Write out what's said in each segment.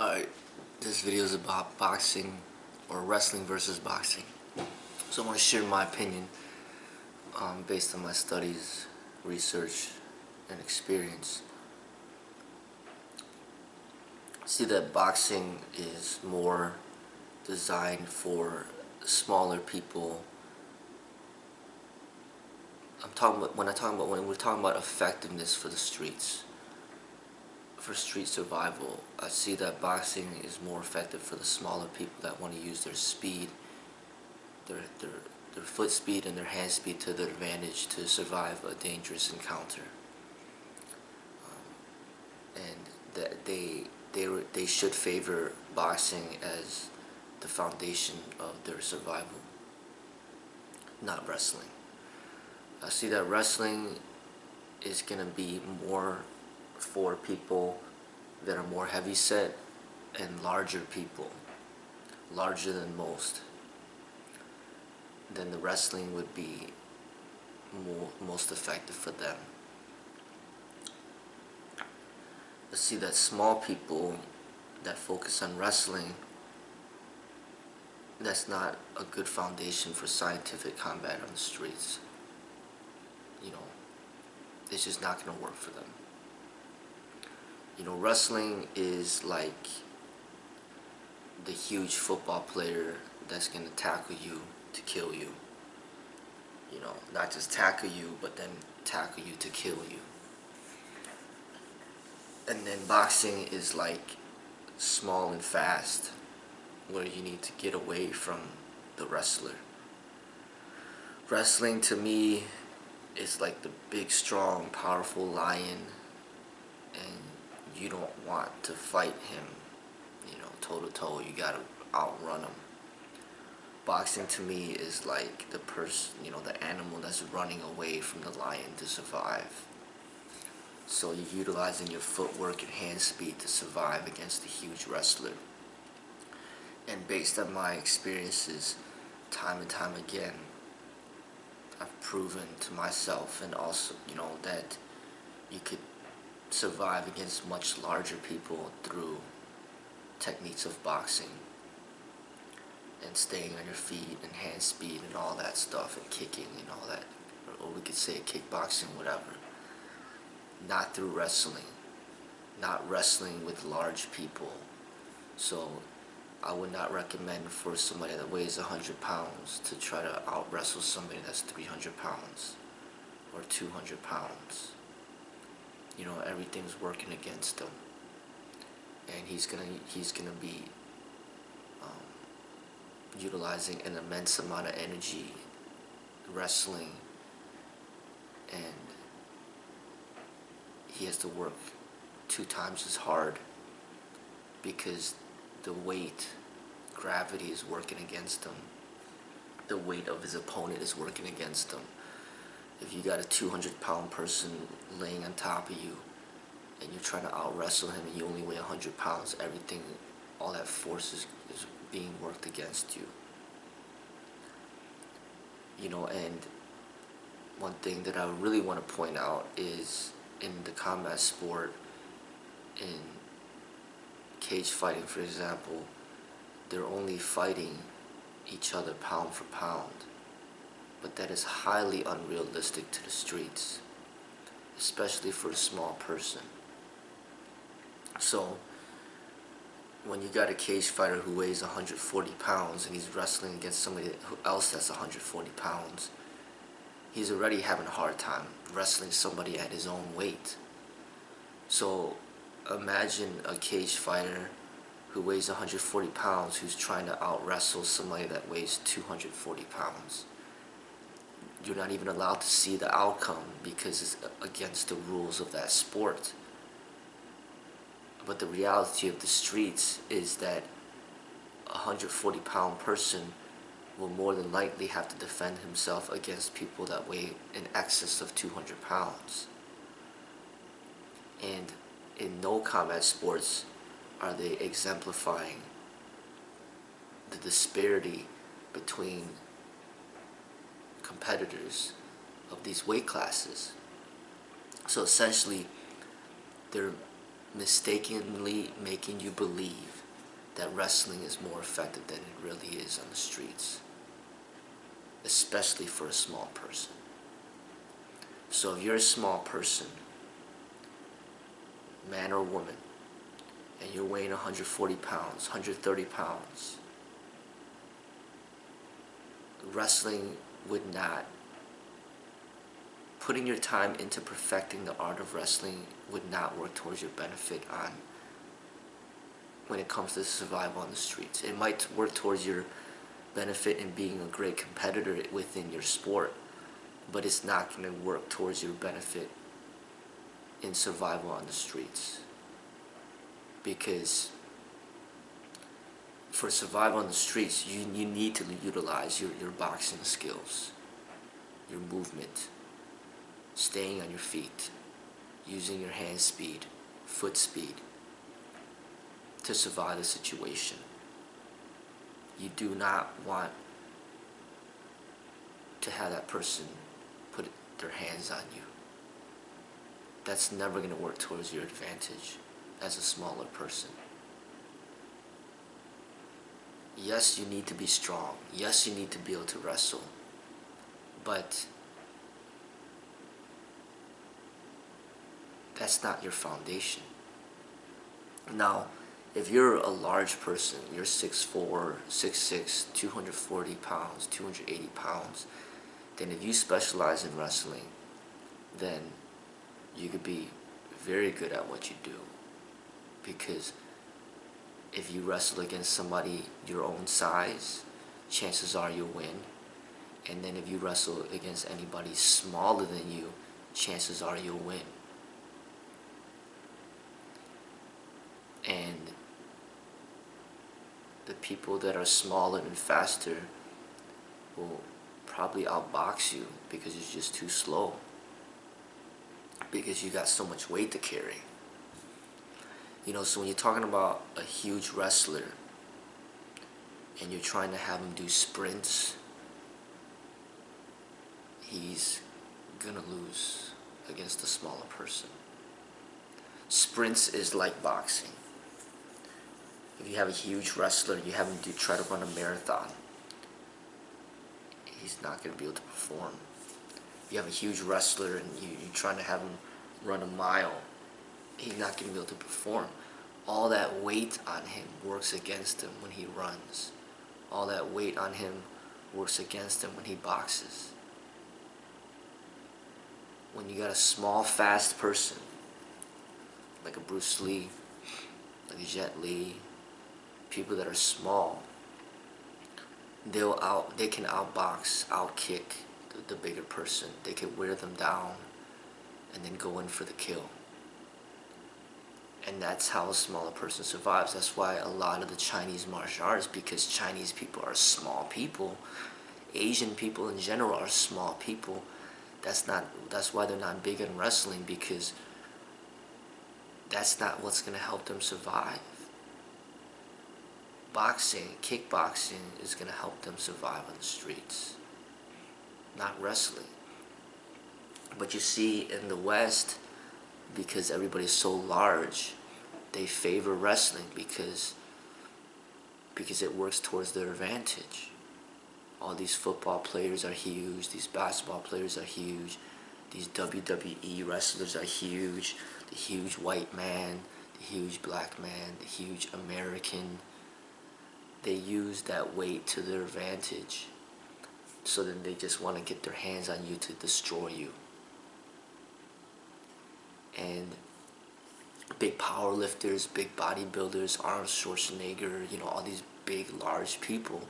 Alright, this video is about boxing or wrestling versus boxing. So I want to share my opinion based on my studies, research, and experience. See that boxing is more designed for smaller people. When we're talking about effectiveness for the streets, for street survival, I see that boxing is more effective for the smaller people that want to use their speed, their foot speed and their hand speed to their advantage to survive a dangerous encounter. And that they should favor boxing as the foundation of their survival, not wrestling. I see that wrestling is going to be more for people that are more heavy set and larger people, larger than most. Then the wrestling would be most effective for them. I see that small people that focus on wrestling, that's not a good foundation for scientific combat on the streets. It's just not going to work for them. Wrestling is like the huge football player that's going to tackle you to kill you. Not just tackle you, but then tackle you to kill you. And then boxing is like small and fast, where you need to get away from the wrestler. Wrestling to me is like the big, strong, powerful lion, and you don't want to fight him, toe to toe. You gotta outrun him. Boxing to me is like the the animal that's running away from the lion to survive. So you're utilizing your footwork and hand speed to survive against a huge wrestler. And based on my experiences, time and time again, I've proven to myself and also, that you could survive against much larger people through techniques of boxing and staying on your feet and hand speed and all that stuff and kicking and all that, or we could say kickboxing, whatever. Not through wrestling, not wrestling with large people. So I would not recommend for somebody that weighs 100 pounds to try to out-wrestle somebody that's 300 pounds or 200 pounds. Everything's working against him, and he's gonna be utilizing an immense amount of energy wrestling, and he has to work 2 times as hard because the weight, gravity is working against him. The weight of his opponent is working against him. If you got a 200-pound person laying on top of you and you're trying to out-wrestle him and you only weigh 100 pounds, all that force is being worked against you. And one thing that I really want to point out is in the combat sport, in cage fighting, for example, they're only fighting each other pound for pound. But that is highly unrealistic to the streets, especially for a small person. So when you got a cage fighter who weighs 140 pounds and he's wrestling against somebody else that's 140 pounds, he's already having a hard time wrestling somebody at his own weight. So imagine a cage fighter who weighs 140 pounds who's trying to out-wrestle somebody that weighs 240 pounds. You're not even allowed to see the outcome because it's against the rules of that sport. But the reality of the streets is that a 140-pound person will more than likely have to defend himself against people that weigh in excess of 200 pounds. And in no combat sports are they exemplifying the disparity between competitors of these weight classes. So essentially, they're mistakenly making you believe that wrestling is more effective than it really is on the streets, especially for a small person. So if you're a small person, man or woman, and you're weighing 140 pounds, 130 pounds, wrestling would not, putting your time into perfecting the art of wrestling would not work towards your benefit on when it comes to survival on the streets. It might work towards your benefit in being a great competitor within your sport, but it's not going to work towards your benefit in survival on the streets. Because for survival on the streets, you need to utilize your boxing skills, your movement, staying on your feet, using your hand speed, foot speed to survive the situation. You do not want to have that person put their hands on you. That's never going to work towards your advantage as a smaller person. Yes, you need to be strong. Yes, you need to be able to wrestle. But that's not your foundation. Now, if you're a large person, you're 6'4", 6'6", 240 pounds, 280 pounds, then if you specialize in wrestling, then you could be very good at what you do. Because if you wrestle against somebody your own size, chances are you'll win. And then if you wrestle against anybody smaller than you, chances are you'll win. And the people that are smaller and faster will probably outbox you because it's just too slow. Because you got so much weight to carry. You know, so when you're talking about a huge wrestler and you're trying to have him do sprints, he's gonna lose against a smaller person. Sprints is like boxing. If you have a huge wrestler, you have him try to run a marathon, he's not gonna be able to perform. If you have a huge wrestler and you're trying to have him run a mile, he's not going to be able to perform. All that weight on him works against him when he runs. All that weight on him works against him when he boxes. When you got a small, fast person, like a Bruce Lee, like a Jet Li, people that are small, they can outbox, outkick the bigger person. They can wear them down and then go in for the kill. And that's how a smaller person survives. That's why a lot of the Chinese martial arts, because Chinese people are small people, Asian people in general are small people. That's why they're not big in wrestling, because that's not what's going to help them survive. Boxing, kickboxing is going to help them survive on the streets, not wrestling. But you see in the West, because everybody's so large, they favor wrestling because it works towards their advantage. All these football players are huge, these basketball players are huge, these WWE wrestlers are huge, the huge white man, the huge black man, the huge American. They use that weight to their advantage, so then they just want to get their hands on you to destroy you. And big power lifters, big bodybuilders, Arnold Schwarzenegger, you know, all these big, large people,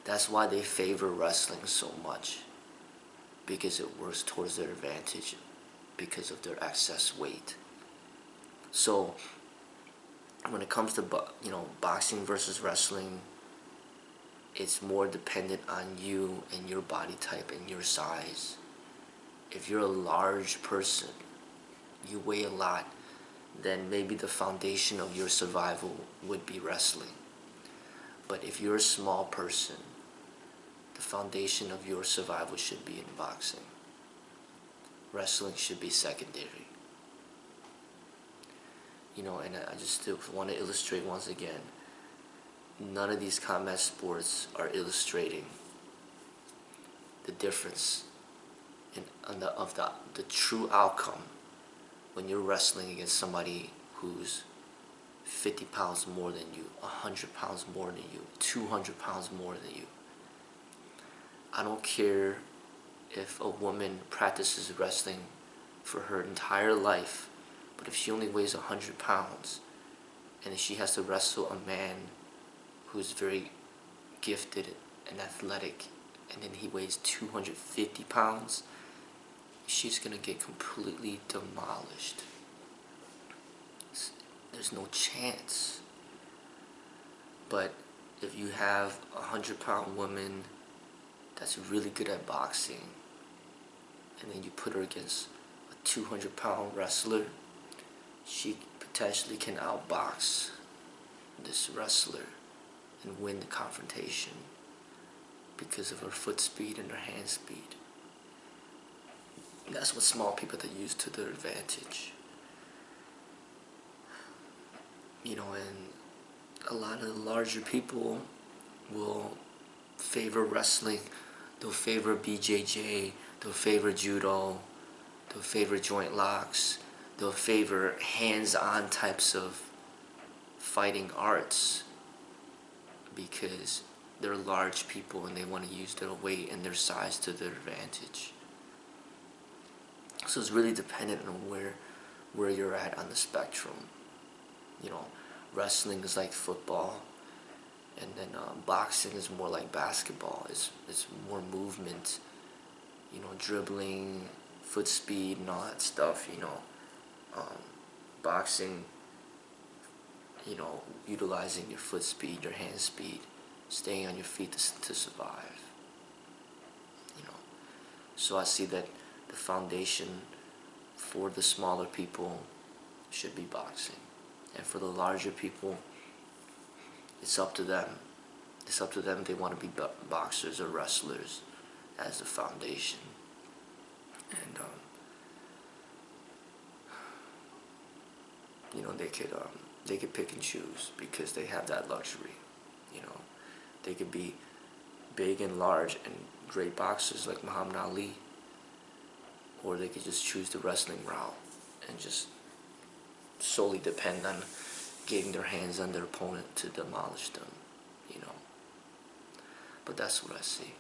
that's why they favor wrestling so much, because it works towards their advantage because of their excess weight. So when it comes to boxing versus wrestling, it's more dependent on you and your body type and your size. If you're a large person, you weigh a lot, then maybe the foundation of your survival would be wrestling. But if you're a small person, the foundation of your survival should be in boxing. Wrestling should be secondary. And I just still want to illustrate once again, none of these combat sports are illustrating the difference of the true outcome when you're wrestling against somebody who's 50 pounds more than you, 100 pounds more than you, 200 pounds more than you. I don't care if a woman practices wrestling for her entire life, but if she only weighs 100 pounds and she has to wrestle a man who's very gifted and athletic, and then he weighs 250 pounds, she's gonna get completely demolished. There's no chance. But if you have a 100-pound woman that's really good at boxing, and then you put her against a 200-pound wrestler, she potentially can outbox this wrestler and win the confrontation because of her foot speed and her hand speed. And that's what small people that use to their advantage. And a lot of the larger people will favor wrestling. They'll favor BJJ, they'll favor judo, they'll favor joint locks, they'll favor hands-on types of fighting arts because they're large people and they want to use their weight and their size to their advantage. So it's really dependent on where you're at on the spectrum. Wrestling is like football, and then boxing is more like basketball. It's more movement, dribbling, foot speed, and all that stuff. Boxing, utilizing your foot speed, your hand speed, staying on your feet to survive. So I see that the foundation for the smaller people should be boxing. And for the larger people, it's up to them. It's up to them if they want to be boxers or wrestlers as the foundation. And, they could pick and choose because they have that luxury. They could be big and large and great boxers like Muhammad Ali, or they could just choose the wrestling route and just solely depend on getting their hands on their opponent to demolish them. But that's what I see.